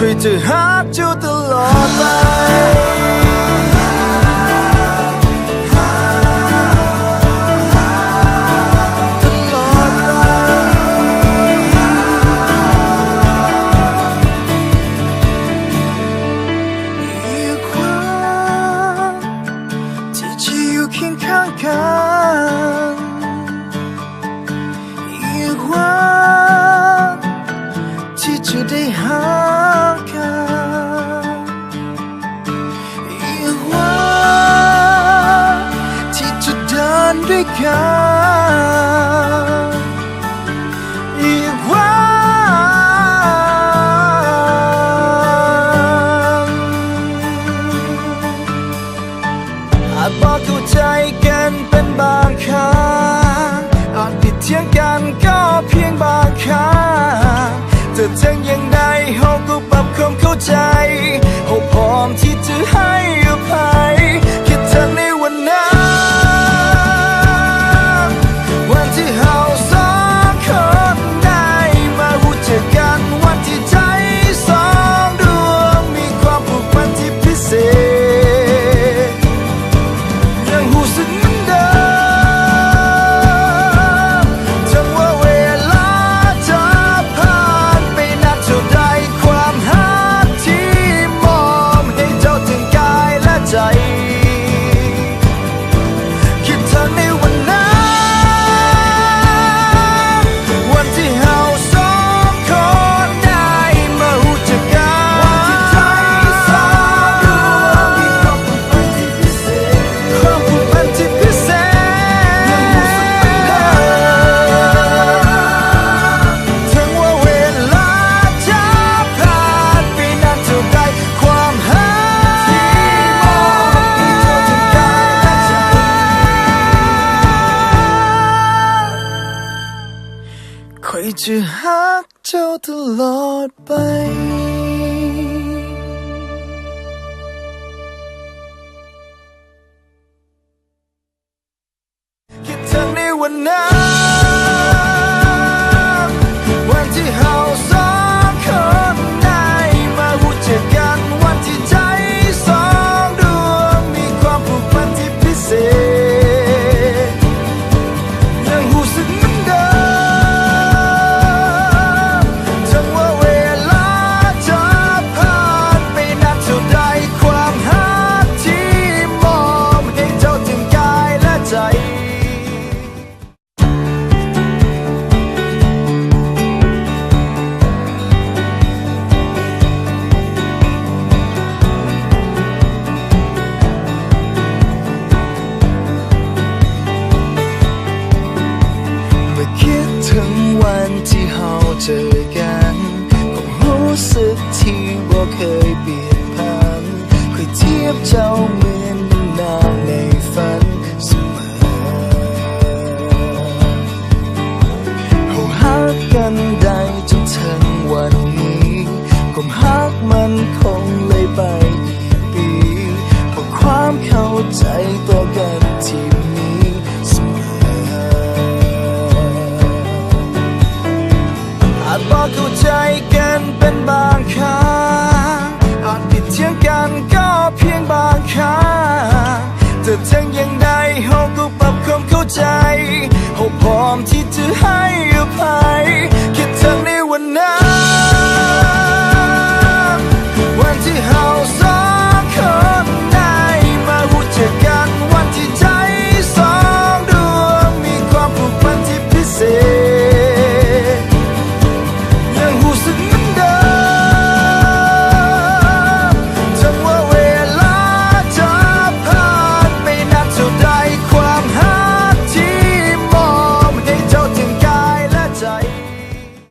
คอยจะหาเจ้าตลอดไปอีกวันที่จะได้หากันอีกวันที่จะเดินด้วยกันอีกวันอาจบอกเข้าใจกันเป็นบางครั้งอาจผิดเถียงกันก็เพียงบางครั้งแต่ถึงอย่างใดเราก็ปรับความเข้าใจเราพร้อมที่จะให้อภัยแค่เธอในวันนั้นวันที่เราสองคนได้มารู้จักกันวันที่ใจสองดวงมีความผูกพันที่พิเศษยังรู้สึกเหมือนเดิมจังว่าเวลาจะผ่านไปนานเท่าใดความรักที่มอบให้เจ้าทั้งกายและใจคิดถึงในวันนั้นวันที่เราสองคนได้มารู้จักกันวันที่ใจสองดวงมีความผูกพันที่พิเศษความผูกพันที่พิเศษยังรู้สึกเหมือนเดิมถึงว่าเวลาจะผ่านไปนานเท่าใดความรักที่มอบให้เจ้าทั้งกายและใจคอยจะรักเจ้าตลอดไปคิดถึงในวันนั้นวันที่เราสองคนได้มารู้จักกันวันที่ใจสองดวงมีความผูกพันที่พิเศษยังรู้สึกเหมือนเดิมจังว่าเวลาจะผ่านไปนานเท่าใดความรักที่มอบให้เจ้าทั้งกายและใจเมื่อคิดถึงวันที่เราเจอกันความรู้สึกที่บ่เคยเปลี่ยนผันเคยเทียบเจ้า